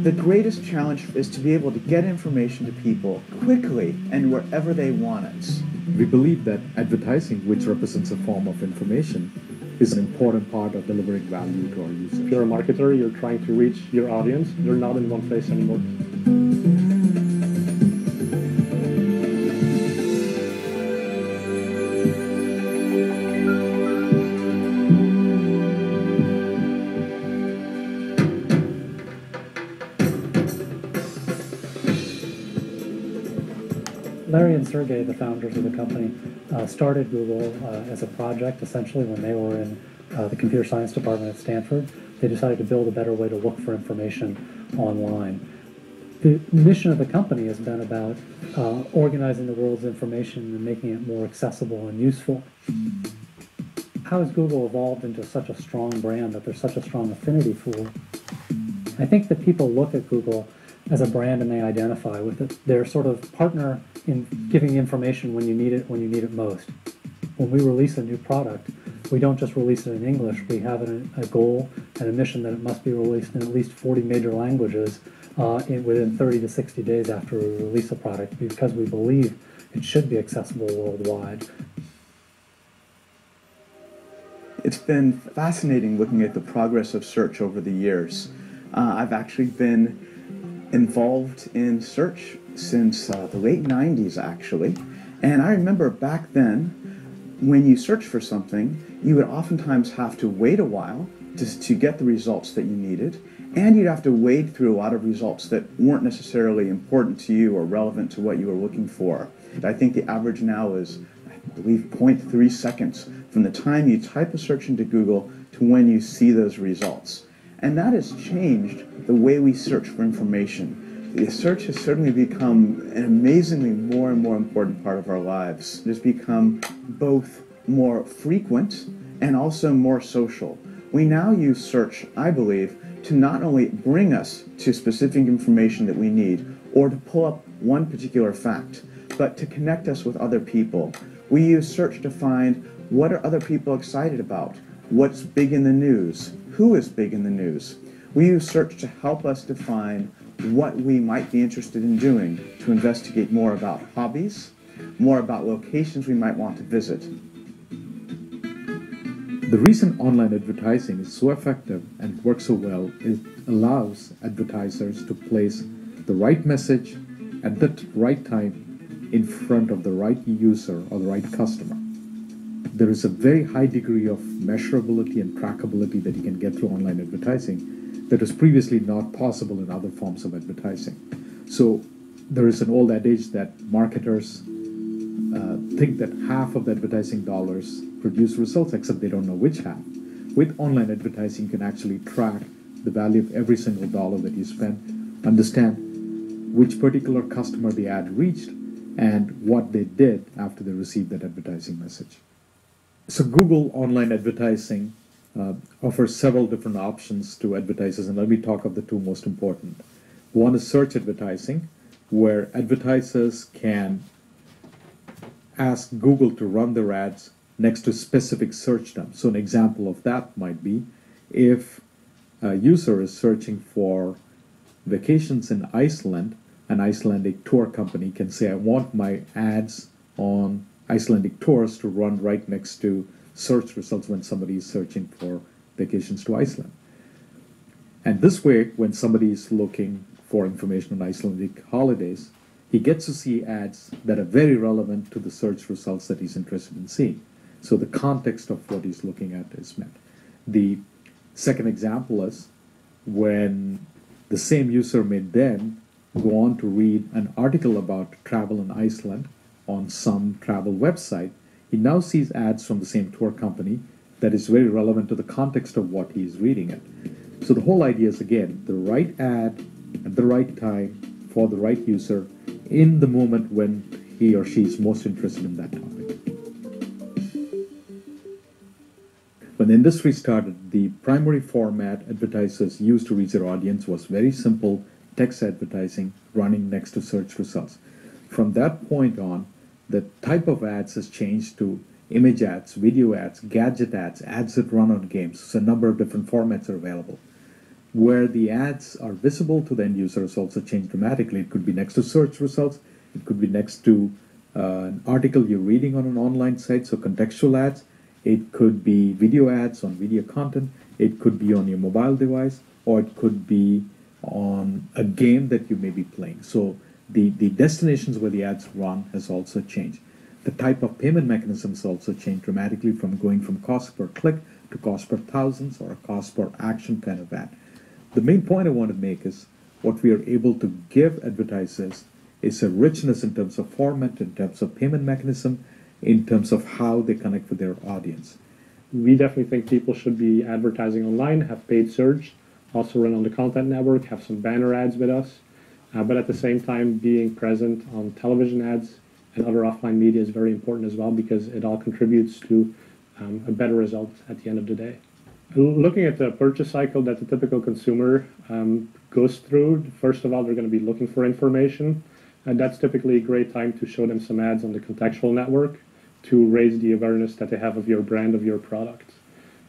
The greatest challenge is to be able to get information to people quickly and wherever they want it. We believe that advertising, which represents a form of information, is an important part of delivering value to our users. If you're a marketer, you're trying to reach your audience, you're not in one place anymore. Larry and Sergey, the founders of the company, started Google as a project, essentially, when they were in the computer science department at Stanford. They decided to build a better way to look for information online. The mission of the company has been about organizing the world's information and making it more accessible and useful. How has Google evolved into such a strong brand that there's such a strong affinity for? I think that people look at Google as a brand and they identify with it. They're sort of partner in giving information when you need it most. When we release a new product, we don't just release it in English. We have a goal and a mission that it must be released in at least 40 major languages within 30 to 60 days after we release a product, because we believe it should be accessible worldwide. It's been fascinating looking at the progress of search over the years. I've actually been involved in search since the late 90s, actually. And I remember back then, when you search for something, you would oftentimes have to wait a while to get the results that you needed, and you'd have to wade through a lot of results that weren't necessarily important to you or relevant to what you were looking for. I think the average now is, I believe, 0.3 seconds from the time you type a search into Google to when you see those results. And that has changed the way we search for information. The search has certainly become an amazingly more and more important part of our lives. It has become both more frequent and also more social. We now use search, I believe, to not only bring us to specific information that we need or to pull up one particular fact, but to connect us with other people. We use search to find what are other people excited about, what's big in the news, who is big in the news. We use search to help us define what we might be interested in doing, to investigate more about hobbies, more about locations we might want to visit. The reason online advertising is so effective and works so well, it allows advertisers to place the right message at the right time in front of the right user or the right customer. There is a very high degree of measurability and trackability that you can get through online advertising that was previously not possible in other forms of advertising. So there is an old adage that marketers think that half of the advertising dollars produce results, except they don't know which half. With online advertising, you can actually track the value of every single dollar that you spend, understand which particular customer the ad reached, and what they did after they received that advertising message. So Google online advertising offers several different options to advertisers, and let me talk of the two most important. One is search advertising, where advertisers can ask Google to run their ads next to specific search terms. So an example of that might be if a user is searching for vacations in Iceland, an Icelandic tour company can say, I want my ads on Icelandic tours to run right next to search results when somebody is searching for vacations to Iceland. And this way, when somebody is looking for information on Icelandic holidays, he gets to see ads that are very relevant to the search results that he's interested in seeing. So the context of what he's looking at is met. The second example is when the same user may then go on to read an article about travel in Iceland on some travel website. He now sees ads from the same tour company that is very relevant to the context of what he is reading it. So the whole idea is, again, the right ad at the right time for the right user in the moment when he or she is most interested in that topic. When the industry started, the primary format advertisers used to reach their audience was very simple text advertising running next to search results. From that point on, the type of ads has changed to image ads, video ads, gadget ads, ads that run on games. So a number of different formats are available. Where the ads are visible to the end user has also changed dramatically. It could be next to search results. It could be next to an article you're reading on an online site, so contextual ads. It could be video ads on video content. It could be on your mobile device, or it could be on a game that you may be playing. So the destinations where the ads run has also changed. The type of payment mechanisms also changed dramatically, from going from cost per click to cost per thousands or a cost per action kind of ad. The main point I want to make is what we are able to give advertisers is a richness in terms of format, in terms of payment mechanism, in terms of how they connect with their audience. We definitely think people should be advertising online, have paid search, also run on the content network, have some banner ads with us, but at the same time being present on television ads and other offline media is very important as well, because it all contributes to a better result at the end of the day. Looking at the purchase cycle that the typical consumer goes through, first of all, they're going to be looking for information, and that's typically a great time to show them some ads on the contextual network to raise the awareness that they have of your brand, of your product.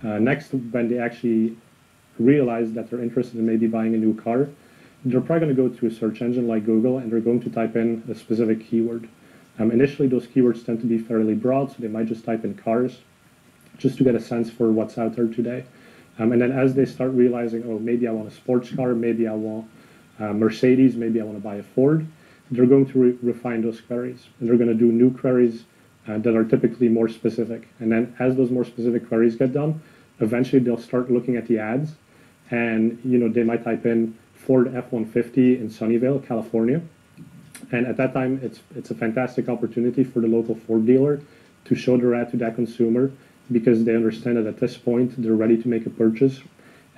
Next, when they actually realize that they're interested in maybe buying a new car, they're probably going to go to a search engine like Google, and they're going to type in a specific keyword. Initially, those keywords tend to be fairly broad, so they might just type in cars, just to get a sense for what's out there today. And then as they start realizing, oh, maybe I want a sports car, maybe I want Mercedes, maybe I want to buy a Ford, they're going to refine those queries. And they're going to do new queries that are typically more specific. And then as those more specific queries get done, eventually they'll start looking at the ads, and they might type in Ford F-150 in Sunnyvale, California. And at that time, it's a fantastic opportunity for the local Ford dealer to show their ad to that consumer, because they understand that at this point they're ready to make a purchase.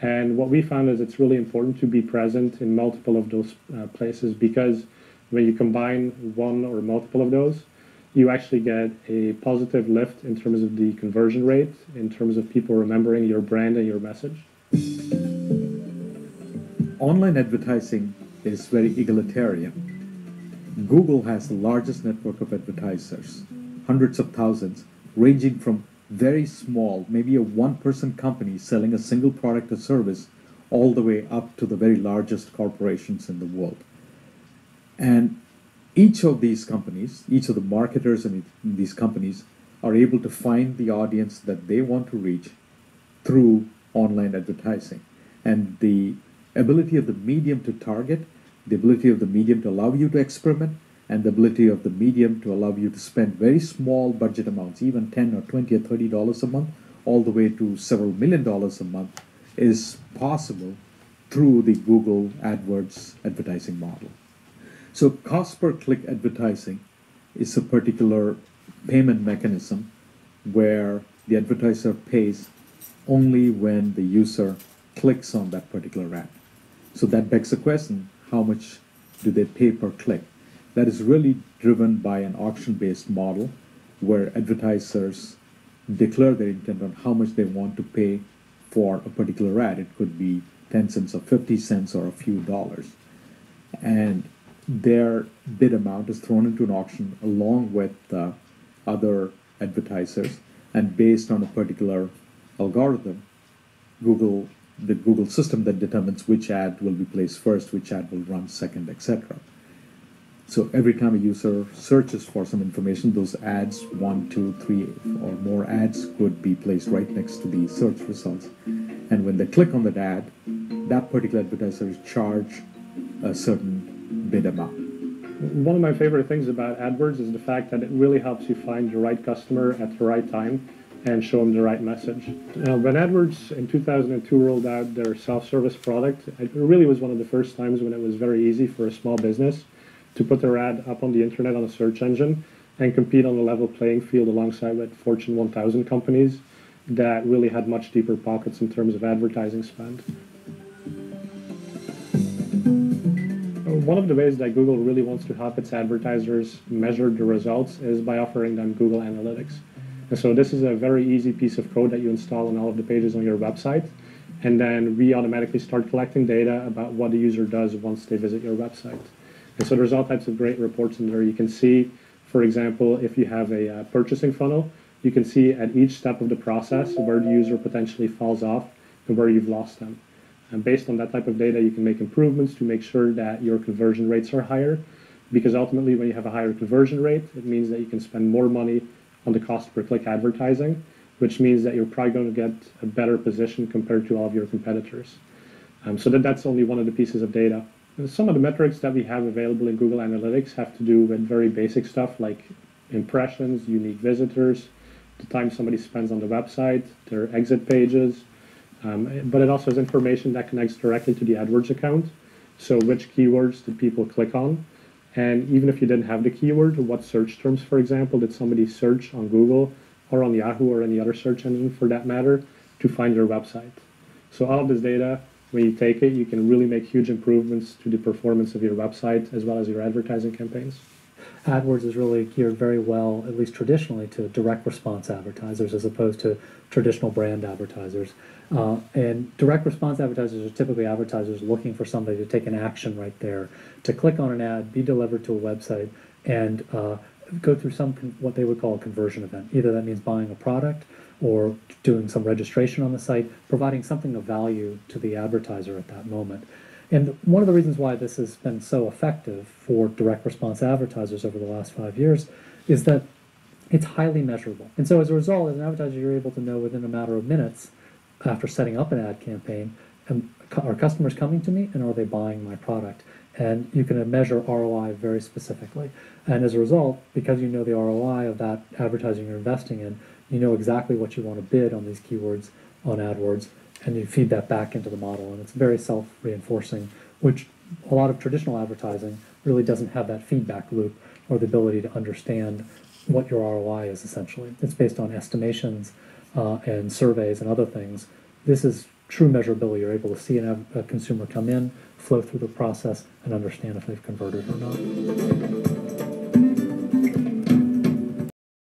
And what we found is it's really important to be present in multiple of those places, because when you combine one or multiple of those, you actually get a positive lift in terms of the conversion rate, in terms of people remembering your brand and your message. Online advertising is very egalitarian. Google has the largest network of advertisers, hundreds of thousands, ranging from very small, maybe a one-person company selling a single product or service, all the way up to the very largest corporations in the world. And each of these companies, each of the marketers in these companies, are able to find the audience that they want to reach through online advertising. And the ability of the medium to target, the ability of the medium to allow you to experiment, and the ability of the medium to allow you to spend very small budget amounts, even $10 or $20 or $30 a month, all the way to several $1 million a month, is possible through the Google AdWords advertising model. So cost per click advertising is a particular payment mechanism where the advertiser pays only when the user clicks on that particular ad. So that begs the question, how much do they pay per click? That is really driven by an auction-based model where advertisers declare their intent on how much they want to pay for a particular ad. It could be 10 cents or 50 cents or a few dollars. And their bid amount is thrown into an auction along with other advertisers, and based on a particular algorithm, the Google system that determines which ad will be placed first, which ad will run second, etc. So every time a user searches for some information, those ads, 1, 2, 3, or more ads, could be placed right next to the search results. And when they click on that ad, that particular advertiser is charged a certain bid amount. One of my favorite things about AdWords is the fact that it really helps you find the right customer at the right time and show them the right message. Now, when AdWords in 2002 rolled out their self-service product, it really was one of the first times when it was very easy for a small business to put their ad up on the internet on a search engine and compete on a level playing field alongside with Fortune 1000 companies that really had much deeper pockets in terms of advertising spend. One of the ways that Google really wants to help its advertisers measure the results is by offering them Google Analytics. And so this is a very easy piece of code that you install on all of the pages on your website, and then we automatically start collecting data about what the user does once they visit your website. And so there's all types of great reports in there. You can see, for example, if you have a purchasing funnel, you can see at each step of the process where the user potentially falls off and where you've lost them. And based on that type of data, you can make improvements to make sure that your conversion rates are higher. Because ultimately, when you have a higher conversion rate, it means that you can spend more money on the cost per click advertising, which means that you're probably going to get a better position compared to all of your competitors. So that's only one of the pieces of data. And some of the metrics that we have available in Google Analytics have to do with very basic stuff like impressions, unique visitors, the time somebody spends on the website, their exit pages, but it also has information that connects directly to the AdWords account. So which keywords did people click on? And even if you didn't have the keyword, what search terms, for example, did somebody search on Google or on Yahoo or any other search engine for that matter to find your website? So all of this data, when you take it, you can really make huge improvements to the performance of your website as well as your advertising campaigns. AdWords is really geared very well, at least traditionally, to direct response advertisers as opposed to traditional brand advertisers. And direct response advertisers are typically advertisers looking for somebody to take an action right there, to click on an ad, be delivered to a website, and go through what they would call a conversion event. Either that means buying a product or doing some registration on the site, providing something of value to the advertiser at that moment. And one of the reasons why this has been so effective for direct response advertisers over the last 5 years is that it's highly measurable. And so as a result, as an advertiser, you're able to know within a matter of minutes after setting up an ad campaign, are customers coming to me and are they buying my product? And you can measure ROI very specifically. And as a result, because you know the ROI of that advertising you're investing in, you know exactly what you want to bid on these keywords on AdWords, and you feed that back into the model. And it's very self-reinforcing, which a lot of traditional advertising really doesn't have that feedback loop or the ability to understand what your ROI is essentially. It's based on estimations and surveys and other things. This is true measurability. You're able to see a consumer come in, flow through the process, and understand if they've converted or not.